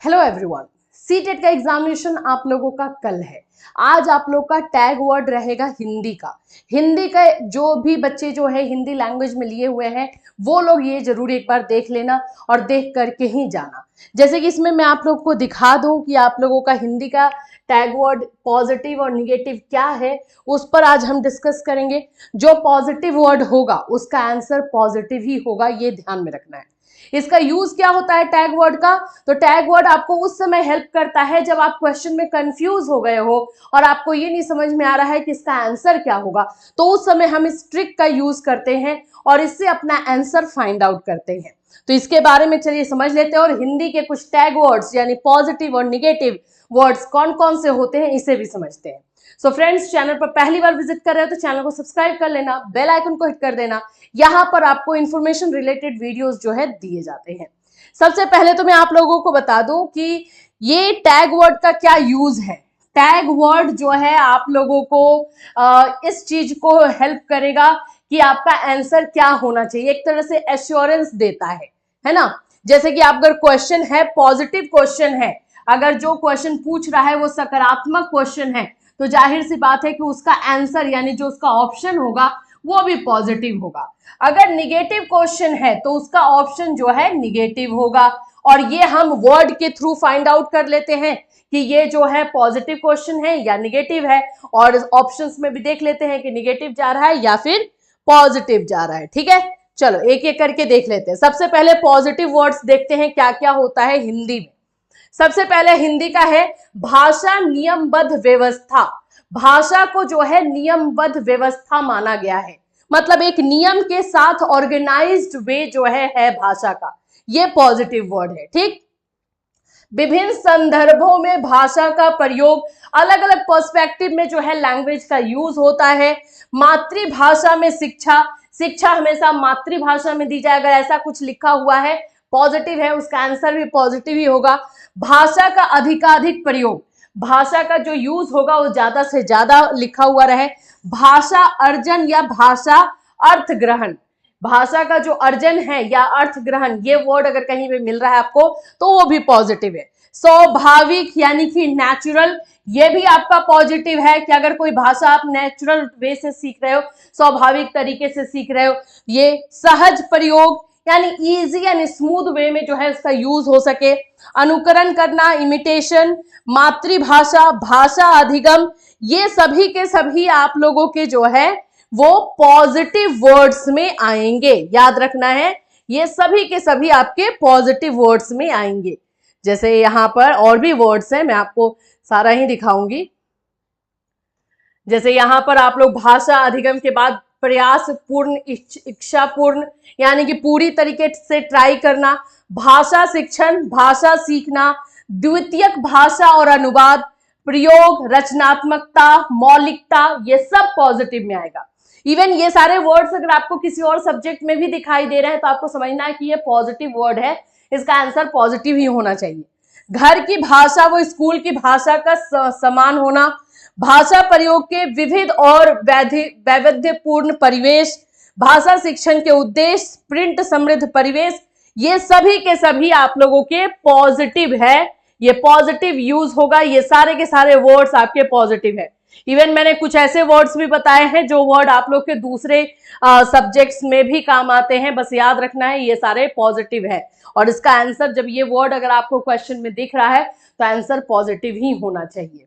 Hello everyone, CTET का examination आप लोगों का कल है। आज आप लोग का टैग वर्ड रहेगा हिंदी का। हिंदी का जो भी बच्चे जो है हिंदी लैंग्वेज में लिए हुए हैं वो लोग ये जरूर एक बार देख लेना और देख करके ही जाना। जैसे कि इसमें मैं आप लोग को दिखा दूं कि आप लोगों का हिंदी का टैग वर्ड पॉजिटिव और निगेटिव क्या है, उस पर आज हम डिस्कस करेंगे। जो पॉजिटिव वर्ड होगा उसका आंसर पॉजिटिव ही होगा, ये ध्यान में रखना है। इसका यूज क्या होता है टैग वर्ड का? तो टैग वर्ड आपको उस समय हेल्प करता है जब आप क्वेश्चन में कंफ्यूज हो गए हो और आपको ये नहीं समझ में आ रहा है कि इसका आंसर क्या होगा, तो उस समय हम इस ट्रिक का यूज करते हैं और इससे अपना आंसर फाइंड आउट करते हैं। तो इसके बारे में चलिए समझ लेते हैं और हिंदी के कुछ टैग वर्ड्स यानी पॉजिटिव और निगेटिव वर्ड्स कौन कौन से होते हैं इसे भी समझते हैं। सो फ्रेंड्स, चैनल पर पहली बार विजिट कर रहे हो तो चैनल को सब्सक्राइब कर लेना, बेल आइकन को हिट कर देना। यहाँ पर आपको इंफॉर्मेशन रिलेटेड वीडियोस जो है दिए जाते हैं। सबसे पहले तो मैं आप लोगों को बता दूं कि ये टैग वर्ड का क्या यूज है। टैग वर्ड जो है आप लोगों को इस चीज को हेल्प करेगा कि आपका आंसर क्या होना चाहिए, एक तरह से एश्योरेंस देता है ना। जैसे कि आप अगर क्वेश्चन है, पॉजिटिव क्वेश्चन है, अगर जो क्वेश्चन पूछ रहा है वो सकारात्मक क्वेश्चन है, तो जाहिर सी बात है कि उसका आंसर यानी जो उसका ऑप्शन होगा वो भी पॉजिटिव होगा। अगर निगेटिव क्वेश्चन है तो उसका ऑप्शन जो है निगेटिव होगा। और ये हम वर्ड के थ्रू फाइंड आउट कर लेते हैं कि ये जो है पॉजिटिव क्वेश्चन है या निगेटिव है, और ऑप्शंस में भी देख लेते हैं कि निगेटिव जा रहा है या फिर पॉजिटिव जा रहा है। ठीक है, चलो एक एक करके देख लेते हैं। सबसे पहले पॉजिटिव वर्ड्स देखते हैं क्या क्या होता है हिंदी में। सबसे पहले हिंदी का है भाषा नियमबद्ध व्यवस्था। भाषा को जो है नियमबद्ध व्यवस्था माना गया है, मतलब एक नियम के साथ ऑर्गेनाइज्ड वे जो है भाषा का, ये पॉजिटिव वर्ड है। ठीक, विभिन्न संदर्भों में भाषा का प्रयोग, अलग अलग पर्सपेक्टिव में जो है लैंग्वेज का यूज होता है। मातृभाषा में शिक्षा, शिक्षा हमेशा मातृभाषा में दी जाए, अगर ऐसा कुछ लिखा हुआ है पॉजिटिव है, उसका आंसर भी पॉजिटिव ही होगा। भाषा का अधिकाधिक प्रयोग, भाषा का जो यूज होगा वो ज्यादा से ज्यादा लिखा हुआ रहे। भाषा अर्जन या भाषा अर्थ ग्रहण, भाषा का जो अर्जन है या अर्थ ग्रहण, ये वर्ड अगर कहीं पे मिल रहा है आपको तो वो भी पॉजिटिव है। स्वाभाविक यानी कि नेचुरल, ये भी आपका पॉजिटिव है कि अगर कोई भाषा आप नेचुरल वे से सीख रहे हो, स्वाभाविक तरीके से सीख रहे हो। ये सहज प्रयोग यानी इजी एंड स्मूथ वे में जो है उसका यूज हो सके। अनुकरण करना, इमिटेशन। मातृभाषा, भाषा अधिगम, ये सभी के सभी आप लोगों के जो है वो पॉजिटिव वर्ड्स में आएंगे, याद रखना है, ये सभी के सभी आपके पॉजिटिव वर्ड्स में आएंगे। जैसे यहाँ पर और भी वर्ड्स हैं, मैं आपको सारा ही दिखाऊंगी। जैसे यहाँ पर आप लोग भाषा अधिगम के बाद प्रयास पूर्ण, इच्छा पूर्ण यानी कि पूरी तरीके से ट्राई करना। भाषा शिक्षण, भाषा सीखना। द्वितीयक भाषा और अनुवाद। प्रयोग, रचनात्मकता, मौलिकता, ये सब पॉजिटिव में आएगा। इवन ये सारे वर्ड्स अगर आपको किसी और सब्जेक्ट में भी दिखाई दे रहे हैं तो आपको समझना है कि ये पॉजिटिव वर्ड है, इसका आंसर पॉजिटिव ही होना चाहिए। घर की भाषा वो स्कूल की भाषा का समान होना। भाषा प्रयोग के विविध और वैविध्यपूर्ण परिवेश। भाषा शिक्षण के उद्देश्य, प्रिंट समृद्ध परिवेश, ये सभी के सभी आप लोगों के पॉजिटिव है, ये पॉजिटिव यूज होगा। ये सारे के सारे वर्ड्स आपके पॉजिटिव है। इवन मैंने कुछ ऐसे वर्ड्स भी बताए हैं जो वर्ड आप लोग के दूसरे सब्जेक्ट्स में भी काम आते हैं, बस याद रखना है ये सारे पॉजिटिव है। और इसका आंसर, जब ये वर्ड अगर आपको क्वेश्चन में दिख रहा है तो आंसर पॉजिटिव ही होना चाहिए।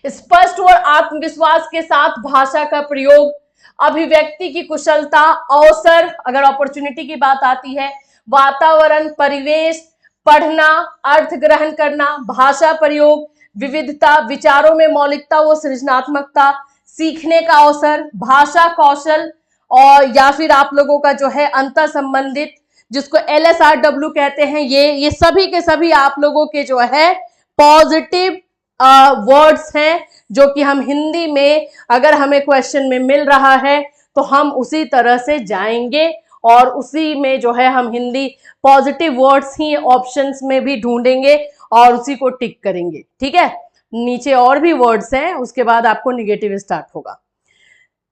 स्पष्ट और आत्मविश्वास के साथ भाषा का प्रयोग। अभिव्यक्ति की कुशलता, अवसर, अगर अपॉर्चुनिटी की बात आती है। वातावरण, परिवेश, पढ़ना, अर्थ ग्रहण करना। भाषा प्रयोग, विविधता, विचारों में मौलिकता व सृजनात्मकता, सीखने का अवसर, भाषा कौशल, और या फिर आप लोगों का जो है अंतर संबंधित, जिसको LSRW कहते हैं, ये सभी के सभी आप लोगों के जो है पॉजिटिव वर्ड्स हैं, जो कि हम हिंदी में अगर हमें क्वेश्चन में मिल रहा है तो हम उसी तरह से जाएंगे और उसी में जो है हम हिंदी पॉजिटिव वर्ड्स ही ऑप्शंस में भी ढूंढेंगे और उसी को टिक करेंगे। ठीक है, नीचे और भी वर्ड्स हैं, उसके बाद आपको निगेटिव स्टार्ट होगा।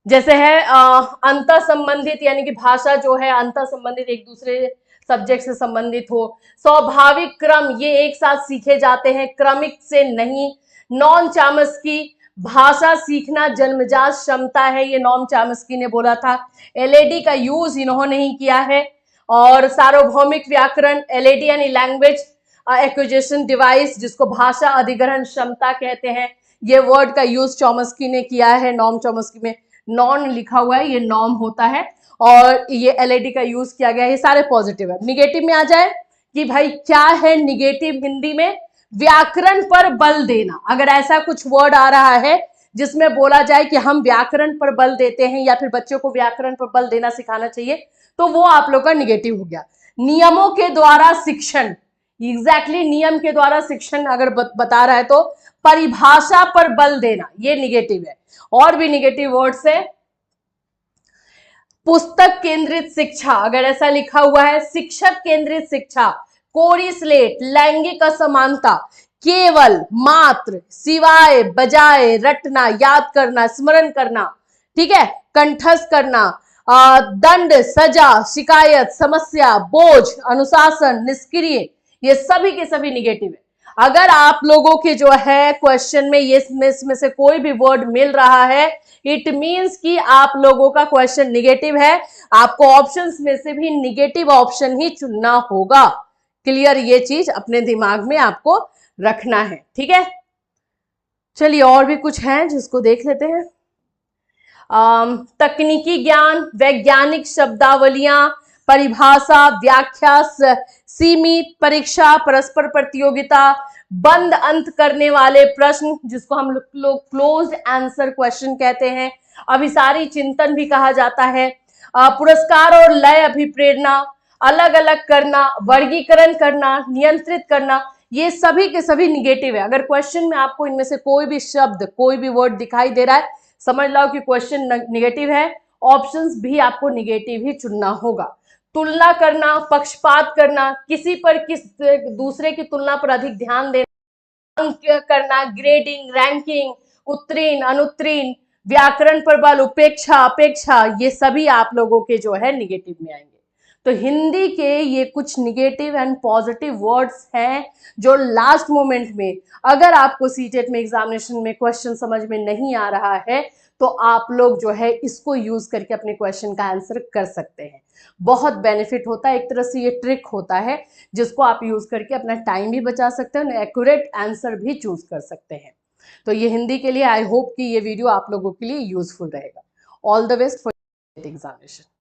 जैसे है अंतर संबंधित, यानी कि भाषा जो है अंतर संबंधित, एक दूसरे सब्जेक्ट से संबंधित हो। स्वाभाविक क्रम, ये एक साथ सीखे जाते हैं, क्रमिक से नहीं। नॉन चामस्की, भाषा सीखना जन्मजात क्षमता है, ये नॉम चामस्की ने बोला था। एलएडी का यूज इन्होंने ही किया है। और सार्वभौमिक व्याकरण, एलएडी यानी लैंग्वेज एक्विजिशन डिवाइस, जिसको भाषा अधिग्रहण क्षमता कहते हैं, ये वर्ड का यूज चॉम्स्की ने किया है। नॉम चॉम्स्की में नॉन लिखा हुआ है, ये नॉम होता है, और ये एलएडी का यूज किया गया है। ये सारे पॉजिटिव है। निगेटिव में आ जाए कि भाई क्या है निगेटिव हिंदी में? व्याकरण पर बल देना। अगर ऐसा कुछ वर्ड आ रहा है जिसमें बोला जाए कि हम व्याकरण पर बल देते हैं या फिर बच्चों को व्याकरण पर बल देना सिखाना चाहिए, तो वो आप लोग का निगेटिव हो गया। नियमों के द्वारा शिक्षण, एग्जैक्टली नियम के द्वारा शिक्षण अगर बता रहा है तो परिभाषा पर बल देना, ये निगेटिव है। और भी निगेटिव वर्ड्स है। पुस्तक केंद्रित शिक्षा, अगर ऐसा लिखा हुआ है, शिक्षक केंद्रित शिक्षा, कोरी स्लेट, लैंगिक असमानता, केवल, मात्र, सिवाय, बजाय, रटना, याद करना, स्मरण करना, ठीक है, कंठस्थ करना, दंड, सजा, शिकायत, समस्या, बोझ, अनुशासन, निष्क्रिय, ये सभी के सभी निगेटिव है। अगर आप लोगों के जो है क्वेश्चन में ये इसमें से कोई भी वर्ड मिल रहा है, इट मीन्स कि आप लोगों का क्वेश्चन निगेटिव है। आपको ऑप्शंस में से भी निगेटिव ऑप्शन ही चुनना होगा। क्लियर? ये चीज अपने दिमाग में आपको रखना है, ठीक है। चलिए और भी कुछ है जिसको देख लेते हैं। तकनीकी ज्ञान, वैज्ञानिक शब्दावलियां, परिभाषा, व्याख्या, सीमित, परीक्षा, परस्पर प्रतियोगिता, बंद अंत करने वाले प्रश्न, जिसको हम लोग क्लोज्ड आंसर क्वेश्चन कहते हैं, अभिसारी चिंतन भी कहा जाता है, पुरस्कार और लय अभिप्रेरणा, अलग अलग करना, वर्गीकरण करना, नियंत्रित करना, ये सभी के सभी निगेटिव है। अगर क्वेश्चन में आपको इनमें से कोई भी शब्द, कोई भी वर्ड दिखाई दे रहा है, समझ लो कि क्वेश्चन निगेटिव है। ऑप्शंस भी आपको निगेटिव ही चुनना होगा। तुलना करना, पक्षपात करना, किसी पर दूसरे की तुलना पर अधिक ध्यान देना, अंक करना, ग्रेडिंग, रैंकिंग, उत्तीर्ण, अनुत्तीर्ण, व्याकरण पर बल, उपेक्षा, अपेक्षा, ये सभी आप लोगों के जो है निगेटिव में आएंगे। तो हिंदी के ये कुछ निगेटिव एंड पॉजिटिव वर्ड्स हैं जो लास्ट मोमेंट में, अगर आपको सीटेट में एग्जामिनेशन में क्वेश्चन समझ में नहीं आ रहा है तो आप लोग जो है इसको यूज करके अपने क्वेश्चन का आंसर कर सकते हैं। बहुत बेनिफिट होता है, एक तरह से ये ट्रिक होता है जिसको आप यूज करके अपना टाइम भी बचा सकते हैं और एक्यूरेट आंसर भी चूज कर सकते हैं। तो ये हिंदी के लिए आई होप कि ये वीडियो आप लोगों के लिए यूजफुल रहेगा। All the best for examination.